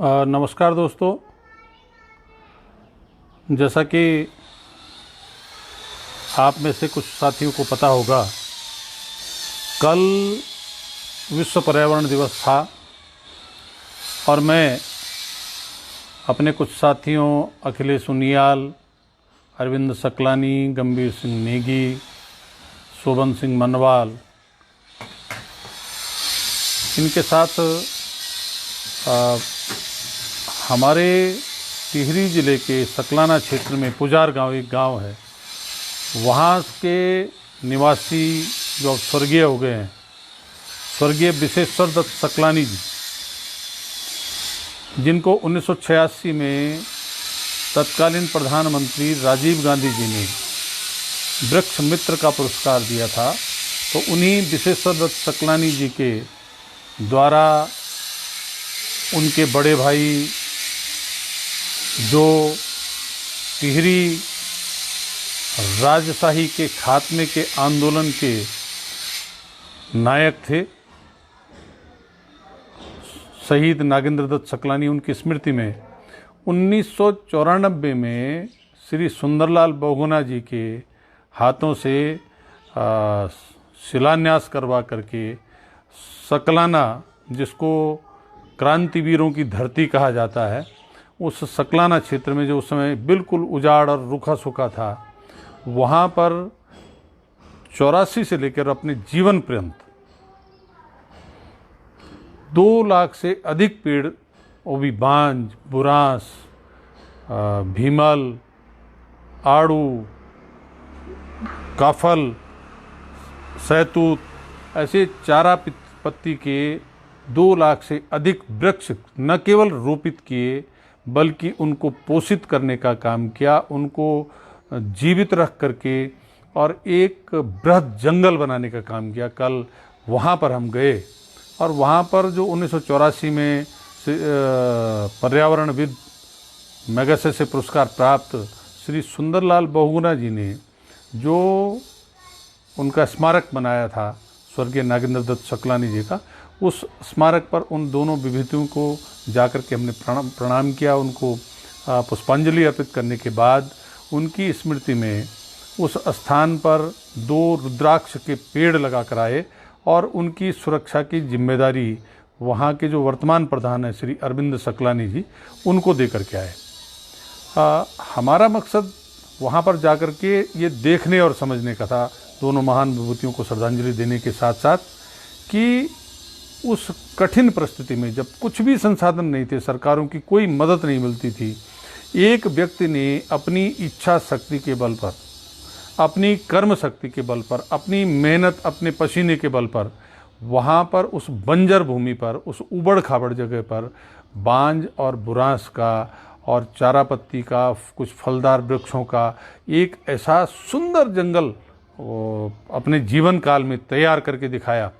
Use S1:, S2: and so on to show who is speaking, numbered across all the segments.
S1: नमस्कार दोस्तों। जैसा कि आप में से कुछ साथियों को पता होगा, कल विश्व पर्यावरण दिवस था और मैं अपने कुछ साथियों अखिलेश उनियाल, अरविंद सकलानी, गंभीर सिंह नेगी, शोभन सिंह मनवाल, इनके साथ हमारे टिहरी ज़िले के सकलाना क्षेत्र में पुजार गांव एक गांव है, वहाँ के निवासी जो अब स्वर्गीय हो गए हैं, स्वर्गीय विशेश्वर दत्त सकलानी जी, जिनको 1986 में तत्कालीन प्रधानमंत्री राजीव गांधी जी ने वृक्ष मित्र का पुरस्कार दिया था। तो उन्हीं विशेश्वर दत्त सकलानी जी के द्वारा उनके बड़े भाई, जो टिहरी राजशाही के खात्मे के आंदोलन के नायक थे, शहीद नागेंद्र दत्त सकलानी, उनकी स्मृति में 1994 में श्री सुंदरलाल बहुगुणा जी के हाथों से शिलान्यास करवा करके सकलाना, जिसको क्रांतिवीरों की धरती कहा जाता है, उस सकलाना क्षेत्र में जो उस समय बिल्कुल उजाड़ और रूखा सूखा था, वहाँ पर 84 से लेकर अपने जीवन पर्यंत 2 लाख से अधिक पेड़, वो भी बांज, बुरांस, भीमल, आड़ू, काफल, सहतूत, ऐसे चारा पत्ती के 2 लाख से अधिक वृक्ष न केवल रोपित किए बल्कि उनको पोषित करने का काम किया, उनको जीवित रख करके और एक बृहद जंगल बनाने का काम किया। कल वहाँ पर हम गए और वहाँ पर जो 1984 में पर्यावरणविद मैगसेसे से पुरस्कार प्राप्त श्री सुंदरलाल बहुगुणा जी ने जो उनका स्मारक बनाया था स्वर्गीय नागेंद्र दत्त सकलानी जी का, उस स्मारक पर उन दोनों विभूतियों को जाकर के हमने प्रणाम किया। उनको पुष्पांजलि अर्पित करने के बाद उनकी स्मृति में उस स्थान पर 2 रुद्राक्ष के पेड़ लगा कर आए और उनकी सुरक्षा की जिम्मेदारी वहाँ के जो वर्तमान प्रधान हैं श्री अरविंद सकलानी जी, उनको दे करके आए। हमारा मकसद वहाँ पर जाकर के ये देखने और समझने का था, दोनों महान विभूतियों को श्रद्धांजलि देने के साथ साथ, कि उस कठिन परिस्थिति में जब कुछ भी संसाधन नहीं थे, सरकारों की कोई मदद नहीं मिलती थी, एक व्यक्ति ने अपनी इच्छा शक्ति के बल पर, अपनी कर्म शक्ति के बल पर, अपनी मेहनत, अपने पसीने के बल पर वहाँ पर उस बंजर भूमि पर, उस उबड़ खाबड़ जगह पर बांज और बुरांस का और चारा पत्ती का, कुछ फलदार वृक्षों का एक ऐसा सुंदर जंगल अपने जीवन काल में तैयार करके दिखाया।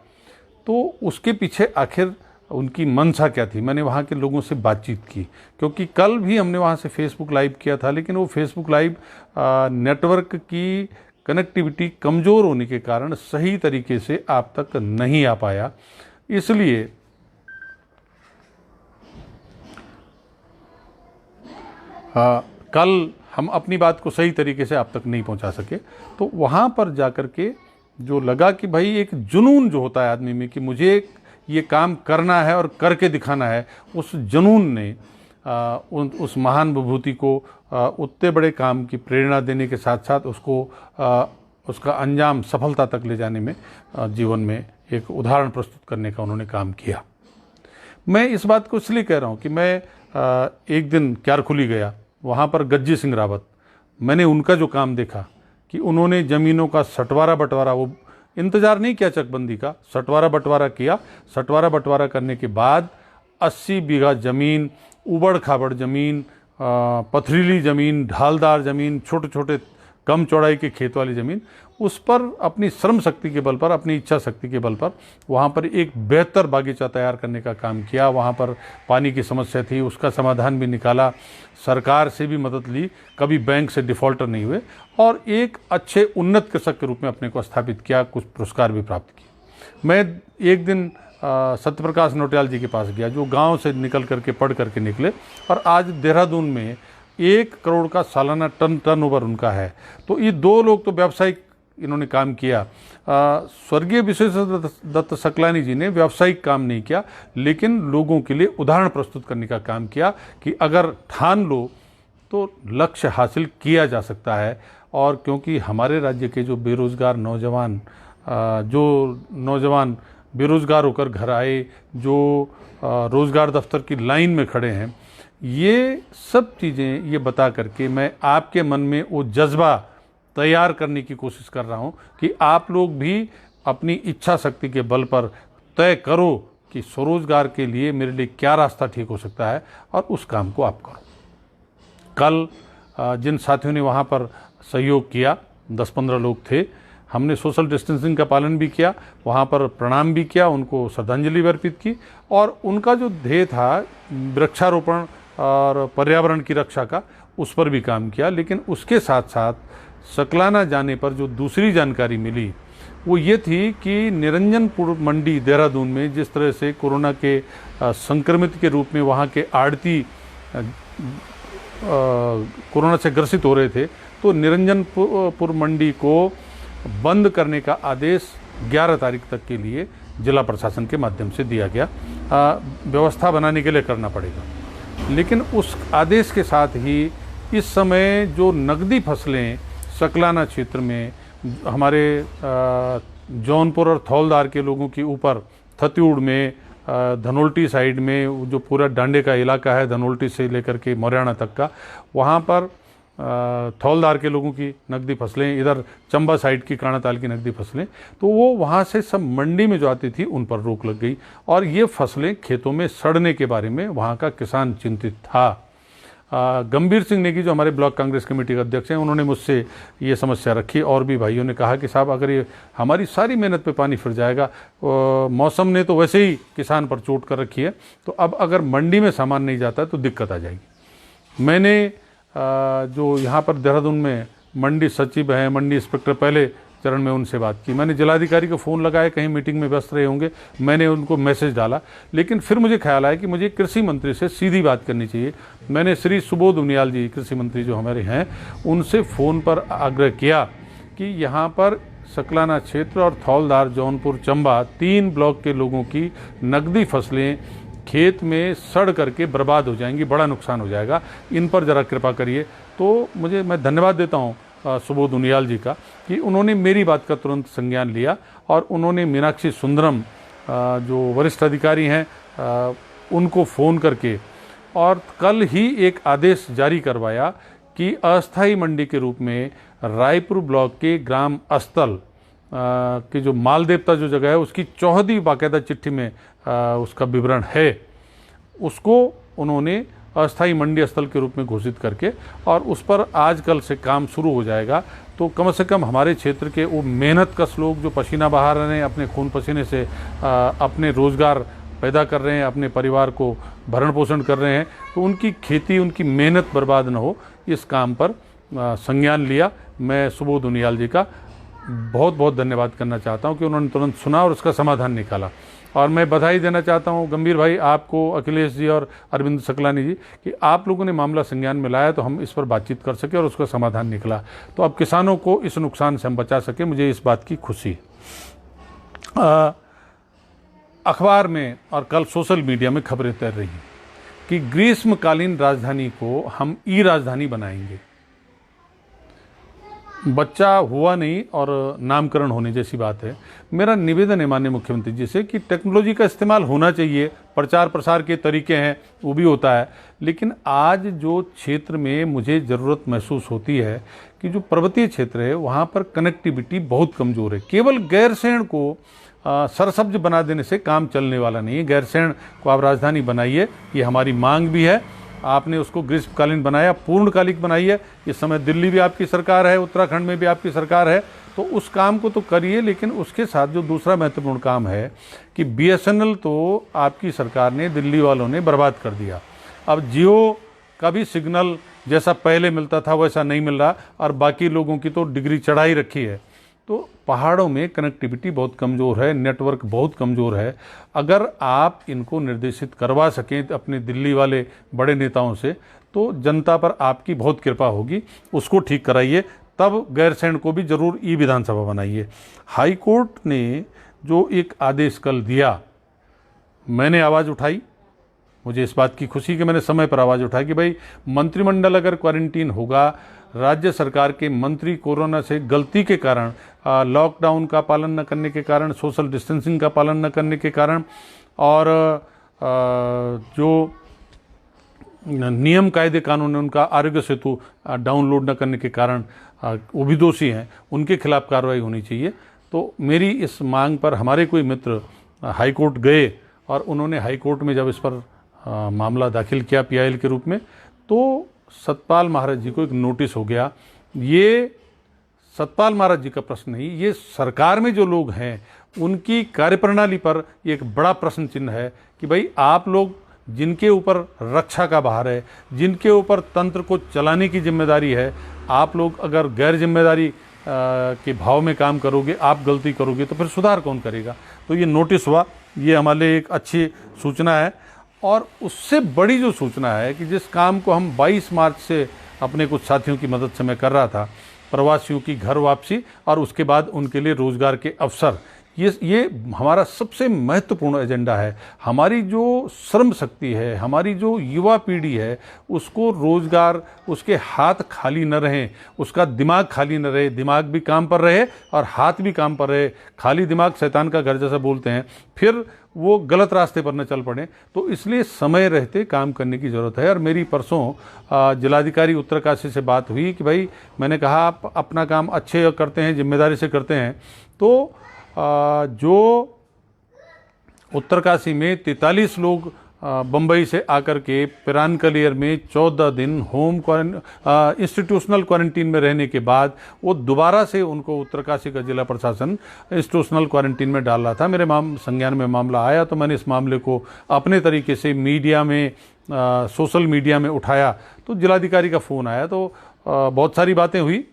S1: तो उसके पीछे आखिर उनकी मंशा क्या थी? मैंने वहाँ के लोगों से बातचीत की, क्योंकि कल भी हमने वहाँ से फेसबुक लाइव किया था, लेकिन वो फेसबुक लाइव नेटवर्क की कनेक्टिविटी कमज़ोर होने के कारण सही तरीके से आप तक नहीं आ पाया। इसलिए कल हम अपनी बात को सही तरीके से आप तक नहीं पहुंचा सके। तो वहाँ पर जाकर के जो लगा कि भाई एक जुनून जो होता है आदमी में कि मुझे ये काम करना है और करके दिखाना है, उस जुनून ने उस महान विभूति को उतने बड़े काम की प्रेरणा देने के साथ साथ उसको उसका अंजाम सफलता तक ले जाने में जीवन में एक उदाहरण प्रस्तुत करने का उन्होंने काम किया। मैं इस बात को इसलिए कह रहा हूँ कि मैं एक दिन क्यारखुली गया, वहाँ पर गज्जी सिंह रावत, मैंने उनका जो काम देखा कि उन्होंने ज़मीनों का सटवारा बंटवारा, वो इंतज़ार नहीं किया चकबंदी का, सटवारा बंटवारा किया। सटवारा बंटवारा करने के बाद 80 बीघा ज़मीन, उबड़ खाबड़ ज़मीन, पथरीली ज़मीन, ढालदार ज़मीन, छोटे छोटे कम चौड़ाई के खेत वाली ज़मीन, उस पर अपनी श्रम शक्ति के बल पर, अपनी इच्छा शक्ति के बल पर वहाँ पर एक बेहतर बागीचा तैयार करने का काम किया। वहाँ पर पानी की समस्या थी, उसका समाधान भी निकाला, सरकार से भी मदद ली, कभी बैंक से डिफ़ॉल्टर नहीं हुए और एक अच्छे उन्नत कृषक के रूप में अपने को स्थापित किया, कुछ पुरस्कार भी प्राप्त किए। मैं एक दिन सत्यप्रकाश नौटियाल जी के पास गया, जो गांव से निकल करके पढ़ करके निकले और आज देहरादून में 1 करोड़ का सालाना टर्नओवर उनका है। तो ये 2 लोग तो व्यावसायिक इन्होंने काम किया। स्वर्गीय विश्वेश्वर दत्त सकलानी जी ने व्यावसायिक काम नहीं किया, लेकिन लोगों के लिए उदाहरण प्रस्तुत करने का काम किया कि अगर ठान लो तो लक्ष्य हासिल किया जा सकता है। और क्योंकि हमारे राज्य के जो बेरोजगार नौजवान बेरोजगार होकर घर आए, जो रोज़गार दफ्तर की लाइन में खड़े हैं, ये सब चीज़ें ये बता करके मैं आपके मन में वो जज्बा तैयार करने की कोशिश कर रहा हूँ कि आप लोग भी अपनी इच्छा शक्ति के बल पर तय करो कि स्वरोजगार के लिए मेरे लिए क्या रास्ता ठीक हो सकता है और उस काम को आप करो। कल जिन साथियों ने वहाँ पर सहयोग किया, 10-15 लोग थे, हमने सोशल डिस्टेंसिंग का पालन भी किया, वहाँ पर प्रणाम भी किया, उनको श्रद्धांजलि अर्पित की और उनका जो ध्येय था वृक्षारोपण और पर्यावरण की रक्षा का, उस पर भी काम किया। लेकिन उसके साथ साथ सकलाना जाने पर जो दूसरी जानकारी मिली वो ये थी कि निरंजनपुर मंडी देहरादून में जिस तरह से कोरोना के संक्रमित के रूप में वहाँ के आड़ती कोरोना से ग्रसित हो रहे थे, तो निरंजनपुर मंडी को बंद करने का आदेश 11 तारीख तक के लिए जिला प्रशासन के माध्यम से दिया गया। व्यवस्था बनाने के लिए करना पड़ेगा। लेकिन उस आदेश के साथ ही इस समय जो नकदी फसलें सकलाना क्षेत्र में हमारे जौनपुर और थौलदार के लोगों के ऊपर, थत्यूड़ में, धनोल्टी साइड में जो पूरा डांडे का इलाका है, धनोल्टी से लेकर के मोरियाना तक का, वहाँ पर थौलदार के लोगों की नकदी फसलें, इधर चंबा साइड की काणाताल की नकदी फसलें, तो वो वहाँ से सब मंडी में जो आती थी उन पर रोक लग गई और ये फसलें खेतों में सड़ने के बारे में वहाँ का किसान चिंतित था। गंभीर सिंह नेगी जो हमारे ब्लॉक कांग्रेस कमेटी के अध्यक्ष हैं, उन्होंने मुझसे ये समस्या रखी और भी भाइयों ने कहा कि साहब अगर ये हमारी सारी मेहनत पे पानी फिर जाएगा, मौसम ने तो वैसे ही किसान पर चोट कर रखी है, तो अब अगर मंडी में सामान नहीं जाता तो दिक्कत आ जाएगी। मैंने जो यहाँ पर देहरादून में मंडी सचिव हैं, मंडी इंस्पेक्टर पहले चरण में, उनसे बात की। मैंने जिलाधिकारी को फ़ोन लगाया, कहीं मीटिंग में व्यस्त रहे होंगे, मैंने उनको मैसेज डाला। लेकिन फिर मुझे ख्याल आया कि मुझे कृषि मंत्री से सीधी बात करनी चाहिए। मैंने श्री सुबोध उनियाल जी, कृषि मंत्री जो हमारे हैं, उनसे फ़ोन पर आग्रह किया कि यहाँ पर सकलाना क्षेत्र और थौलदार, जौनपुर, चंबा 3 ब्लॉक के लोगों की नकदी फसलें खेत में सड़ करके बर्बाद हो जाएंगी, बड़ा नुकसान हो जाएगा, इन पर ज़रा कृपा करिए। तो मैं धन्यवाद देता हूँ सुबोध उनियाल जी का कि उन्होंने मेरी बात का तुरंत संज्ञान लिया और उन्होंने मीनाक्षी सुंदरम जो वरिष्ठ अधिकारी हैं उनको फ़ोन करके और कल ही एक आदेश जारी करवाया कि अस्थायी मंडी के रूप में रायपुर ब्लॉक के ग्राम अस्तल की जो माल देवता जो जगह है उसकी 14वीं बाकायदा चिट्ठी में उसका विवरण है, उसको उन्होंने अस्थायी मंडी स्थल के रूप में घोषित करके और उस पर आज कल से काम शुरू हो जाएगा। तो कम से कम हमारे क्षेत्र के वो मेहनतकश लोग जो पसीना बहा रहे हैं, अपने खून पसीने से अपने रोज़गार पैदा कर रहे हैं, अपने परिवार को भरण पोषण कर रहे हैं, तो उनकी खेती, उनकी मेहनत बर्बाद न हो, इस काम पर संज्ञान लिया। मैं सुबोध उनियाल जी का बहुत बहुत धन्यवाद करना चाहता हूं कि उन्होंने तुरंत सुना और उसका समाधान निकाला। और मैं बधाई देना चाहता हूं गंभीर भाई, आपको, अखिलेश जी और अरविंद सकलानी जी, कि आप लोगों ने मामला संज्ञान में लाया तो हम इस पर बातचीत कर सके और उसका समाधान निकला। तो अब किसानों को इस नुकसान से हम बचा सके, मुझे इस बात की खुशी। अखबार में और कल सोशल मीडिया में खबरें तैर रही हैं कि ग्रीष्मकालीन राजधानी को हम ई राजधानी बनाएंगे। बच्चा हुआ नहीं और नामकरण होने जैसी बात है। मेरा निवेदन है माननीय मुख्यमंत्री जी से कि टेक्नोलॉजी का इस्तेमाल होना चाहिए, प्रचार प्रसार के तरीके हैं वो भी होता है, लेकिन आज जो क्षेत्र में मुझे ज़रूरत महसूस होती है कि जो पर्वतीय क्षेत्र है वहाँ पर कनेक्टिविटी बहुत कमज़ोर है। केवल गैरसैंण को सरसब्ज बना देने से काम चलने वाला नहीं है। गैरसैंण को आप राजधानी बनाइए, ये हमारी मांग भी है। आपने उसको ग्रीष्मकालीन बनाया, पूर्णकालिक बनाई है। इस समय दिल्ली भी आपकी सरकार है, उत्तराखंड में भी आपकी सरकार है, तो उस काम को तो करिए। लेकिन उसके साथ जो दूसरा महत्वपूर्ण काम है कि BSNL तो आपकी सरकार ने, दिल्ली वालों ने बर्बाद कर दिया। अब जियो का भी सिग्नल जैसा पहले मिलता था वैसा नहीं मिल रहा और बाकी लोगों की तो डिग्री चढ़ा ही रखी है। तो पहाड़ों में कनेक्टिविटी बहुत कमज़ोर है, नेटवर्क बहुत कमज़ोर है। अगर आप इनको निर्देशित करवा सकें अपने दिल्ली वाले बड़े नेताओं से, तो जनता पर आपकी बहुत कृपा होगी। उसको ठीक कराइए, तब गैरसैंण को भी ज़रूर ई विधानसभा बनाइए। हाई कोर्ट ने जो एक आदेश कल दिया, मैंने आवाज़ उठाई, मुझे इस बात की खुशी कि मैंने समय पर आवाज़ उठाई कि भाई मंत्रिमंडल अगर क्वारंटीन होगा, राज्य सरकार के मंत्री कोरोना से गलती के कारण, लॉकडाउन का पालन न करने के कारण, सोशल डिस्टेंसिंग का पालन न करने के कारण और जो नियम कायदे कानून है उनका आरोग्य सेतु डाउनलोड न करने के कारण वो भी दोषी हैं, उनके खिलाफ कार्रवाई होनी चाहिए। तो मेरी इस मांग पर हमारे कोई मित्र हाई कोर्ट गए और उन्होंने हाई कोर्ट में जब इस पर मामला दाखिल किया PIL के रूप में, तो सतपाल महाराज जी को एक नोटिस हो गया। ये सतपाल महाराज जी का प्रश्न नहीं, ये सरकार में जो लोग हैं उनकी कार्यप्रणाली पर एक बड़ा प्रश्न चिन्ह है कि भाई आप लोग जिनके ऊपर रक्षा का भार है, जिनके ऊपर तंत्र को चलाने की जिम्मेदारी है, आप लोग अगर गैर जिम्मेदारी के भाव में काम करोगे, आप गलती करोगे, तो फिर सुधार कौन करेगा। तो ये नोटिस हुआ, ये हमारे लिए एक अच्छी सूचना है। और उससे बड़ी जो सूचना है कि जिस काम को हम 22 मार्च से अपने कुछ साथियों की मदद से मैं कर रहा था, प्रवासियों की घर वापसी और उसके बाद उनके लिए रोज़गार के अवसर, ये हमारा सबसे महत्वपूर्ण एजेंडा है। हमारी जो श्रम शक्ति है, हमारी जो युवा पीढ़ी है, उसको रोज़गार, उसके हाथ खाली न रहें, उसका दिमाग खाली न रहे, दिमाग भी काम पर रहे और हाथ भी काम पर रहे। खाली दिमाग शैतान का घर जैसा बोलते हैं, फिर वो गलत रास्ते पर न चल पड़े। तो इसलिए समय रहते काम करने की ज़रूरत है। और मेरी परसों जिलाधिकारी उत्तरकाशी से बात हुई कि भाई, मैंने कहा आप अपना काम अच्छे करते हैं, जिम्मेदारी से करते हैं, तो जो उत्तरकाशी में 43 लोग बम्बई से आकर के पिरानकलियर में 14 दिन इंस्टीट्यूशनल क्वारंटीन में रहने के बाद वो दोबारा से उनको उत्तरकाशी का जिला प्रशासन इंस्टीट्यूशनल क्वारंटीन में डाल रहा था। मेरे संज्ञान में मामला आया तो मैंने इस मामले को अपने तरीके से मीडिया में, सोशल मीडिया में उठाया। तो जिलाधिकारी का फ़ोन आया, तो बहुत सारी बातें हुई,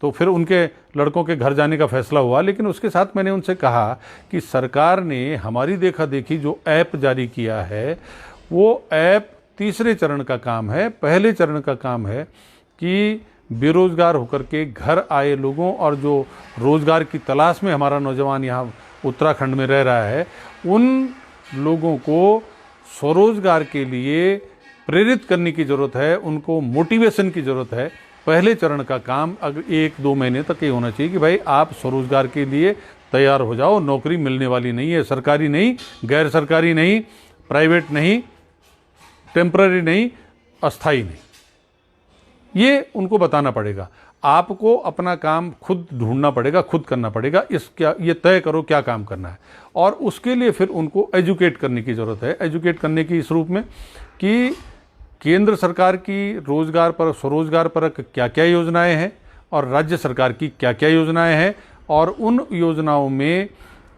S1: तो फिर उनके लड़कों के घर जाने का फैसला हुआ। लेकिन उसके साथ मैंने उनसे कहा कि सरकार ने हमारी देखा देखी जो ऐप जारी किया है, वो ऐप तीसरे चरण का काम है। पहले चरण का काम है कि बेरोज़गार होकर के घर आए लोगों और जो रोज़गार की तलाश में हमारा नौजवान यहाँ उत्तराखंड में रह रहा है, उन लोगों को स्वरोज़गार के लिए प्रेरित करने की ज़रूरत है, उनको मोटिवेशन की ज़रूरत है। पहले चरण का काम अगर 1-2 महीने तक ये होना चाहिए कि भाई आप स्वरोजगार के लिए तैयार हो जाओ। नौकरी मिलने वाली नहीं है, सरकारी नहीं, गैर सरकारी नहीं, प्राइवेट नहीं, टेम्पररी नहीं, अस्थाई नहीं। ये उनको बताना पड़ेगा। आपको अपना काम खुद ढूंढना पड़ेगा, खुद करना पड़ेगा। ये तय करो क्या काम करना है, और उसके लिए फिर उनको एजुकेट करने की ज़रूरत है। एजुकेट करने की इस रूप में कि केंद्र सरकार की रोजगार पर, स्वरोजगार पर क्या क्या योजनाएं हैं और राज्य सरकार की क्या क्या योजनाएं हैं, और उन योजनाओं में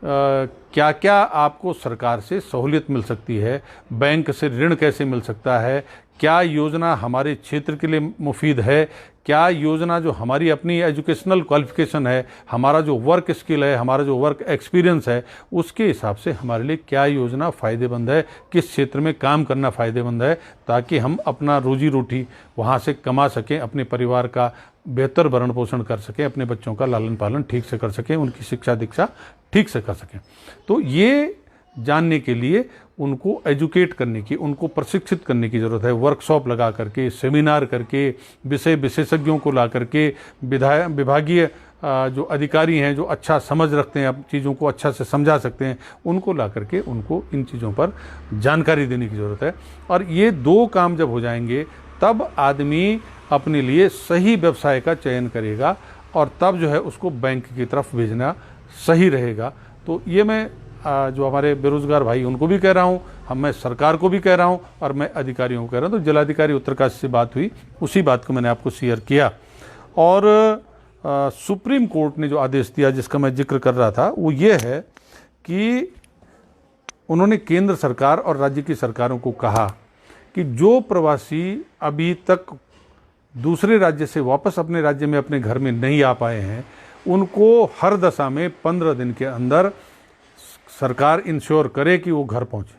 S1: क्या क्या आपको सरकार से सहूलियत मिल सकती है, बैंक से ऋण कैसे मिल सकता है, क्या योजना हमारे क्षेत्र के लिए मुफीद है, क्या योजना जो हमारी अपनी एजुकेशनल क्वालिफिकेशन है, हमारा जो वर्क स्किल है, हमारा जो वर्क एक्सपीरियंस है, उसके हिसाब से हमारे लिए क्या योजना फ़ायदेमंद है, किस क्षेत्र में काम करना फ़ायदेमंद है, ताकि हम अपना रोजी रोटी वहाँ से कमा सकें, अपने परिवार का बेहतर भरण पोषण कर सकें, अपने बच्चों का लालन पालन ठीक से कर सकें, उनकी शिक्षा दीक्षा ठीक से कर सकें। तो ये जानने के लिए उनको एजुकेट करने की, उनको प्रशिक्षित करने की ज़रूरत है। वर्कशॉप लगा करके, सेमिनार करके, विषय विशेषज्ञों को ला करके, विभागीय जो अधिकारी हैं जो अच्छा समझ रखते हैं, चीज़ों को अच्छा से समझा सकते हैं, उनको ला करके उनको इन चीज़ों पर जानकारी देने की ज़रूरत है। और ये 2 काम जब हो जाएंगे, तब आदमी अपने लिए सही व्यवसाय का चयन करेगा और तब जो है उसको बैंक की तरफ भेजना सही रहेगा। तो ये मैं जो हमारे बेरोजगार भाई उनको भी कह रहा हूँ, मैं सरकार को भी कह रहा हूँ और मैं अधिकारियों को कह रहा हूँ। तो जिलाधिकारी उत्तरकाशी से बात हुई, उसी बात को मैंने आपको शेयर किया। और सुप्रीम कोर्ट ने जो आदेश दिया जिसका मैं जिक्र कर रहा था, वो ये है कि उन्होंने केंद्र सरकार और राज्य की सरकारों को कहा कि जो प्रवासी अभी तक दूसरे राज्य से वापस अपने राज्य में, अपने घर में नहीं आ पाए हैं, उनको हर दशा में 15 दिन के अंदर सरकार इंश्योर करे कि वो घर पहुँचे,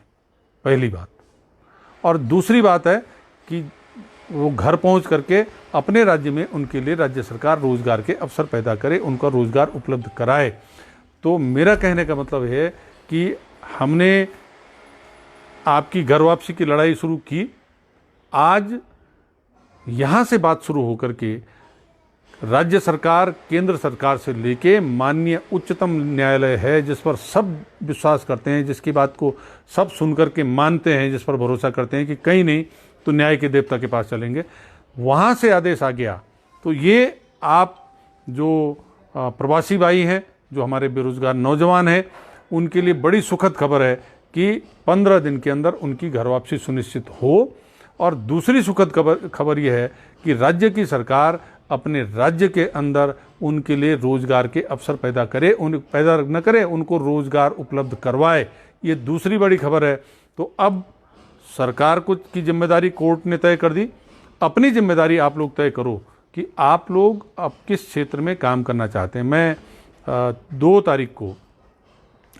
S1: पहली बात। और दूसरी बात है कि वो घर पहुंच करके अपने राज्य में उनके लिए राज्य सरकार रोज़गार के अवसर पैदा करे, उनका रोज़गार उपलब्ध कराए। तो मेरा कहने का मतलब है कि हमने आपकी घर वापसी की लड़ाई शुरू की, आज यहाँ से बात शुरू होकर के राज्य सरकार, केंद्र सरकार से लेके माननीय उच्चतम न्यायालय है, जिस पर सब विश्वास करते हैं, जिसकी बात को सब सुन करके मानते हैं, जिस पर भरोसा करते हैं कि कहीं नहीं तो न्याय के देवता के पास चलेंगे, वहाँ से आदेश आ गया। तो ये आप जो प्रवासी भाई हैं, जो हमारे बेरोजगार नौजवान हैं, उनके लिए बड़ी सुखद खबर है कि 15 दिन के अंदर उनकी घर वापसी सुनिश्चित हो। और दूसरी सुखद खबर यह है कि राज्य की सरकार अपने राज्य के अंदर उनके लिए रोजगार के अवसर पैदा करे, पैदा न करे, उनको रोजगार उपलब्ध करवाए। ये दूसरी बड़ी खबर है। तो अब सरकार को की जिम्मेदारी कोर्ट ने तय कर दी, अपनी जिम्मेदारी आप लोग तय करो कि आप लोग अब किस क्षेत्र में काम करना चाहते हैं। मैं 2 तारीख को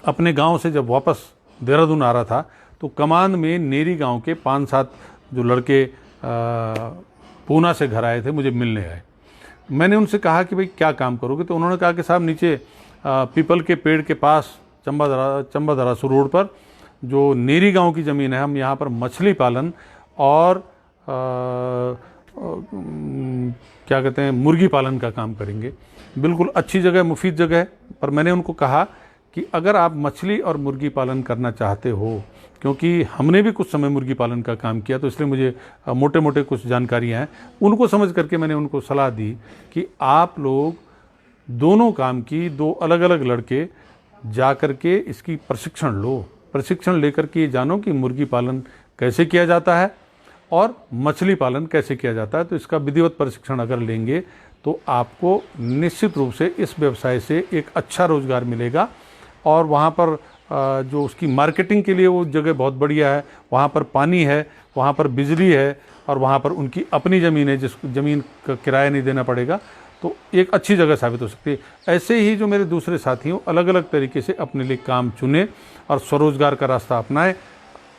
S1: अपने गांव से जब वापस देहरादून आ रहा था तो कमान में नेरी गांव के 5-7 जो लड़के पूना से घर आए थे, मुझे मिलने आए। मैंने उनसे कहा कि भाई क्या काम करोगे, तो उन्होंने कहा कि साहब नीचे पीपल के पेड़ के पास चंबा दरासू रोड पर जो नेरी गांव की ज़मीन है, हम यहाँ पर मछली पालन और क्या कहते हैं मुर्गी पालन का काम करेंगे। बिल्कुल अच्छी जगह, मुफीद जगह है। पर मैंने उनको कहा कि अगर आप मछली और मुर्गी पालन करना चाहते हो, क्योंकि हमने भी कुछ समय मुर्गी पालन का काम किया, तो इसलिए मुझे मोटे मोटे कुछ जानकारियाँ हैं, उनको समझ करके मैंने उनको सलाह दी कि आप लोग दोनों काम की 2 अलग अलग लड़के जा कर के इसकी प्रशिक्षण लो, प्रशिक्षण लेकर के जानो कि मुर्गी पालन कैसे किया जाता है और मछली पालन कैसे किया जाता है। तो इसका विधिवत प्रशिक्षण अगर लेंगे तो आपको निश्चित रूप से इस व्यवसाय से एक अच्छा रोजगार मिलेगा। और वहाँ पर जो उसकी मार्केटिंग के लिए वो जगह बहुत बढ़िया है, वहाँ पर पानी है, वहाँ पर बिजली है और वहाँ पर उनकी अपनी ज़मीन है, जिस ज़मीन का किराया नहीं देना पड़ेगा। तो एक अच्छी जगह साबित हो सकती है। ऐसे ही जो मेरे दूसरे साथियों अलग अलग तरीके से अपने लिए काम चुने और स्वरोजगार का रास्ता अपनाए।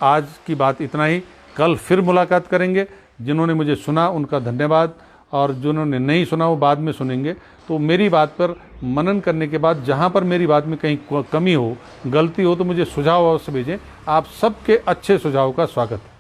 S1: आज की बात इतना ही, कल फिर मुलाकात करेंगे। जिन्होंने मुझे सुना उनका धन्यवाद, और जिन्होंने नहीं सुना वो बाद में सुनेंगे। तो मेरी बात पर मनन करने के बाद जहाँ पर मेरी बात में कहीं कमी हो, गलती हो, तो मुझे सुझाव अवश्य भेजें। आप सबके अच्छे सुझाव का स्वागत है।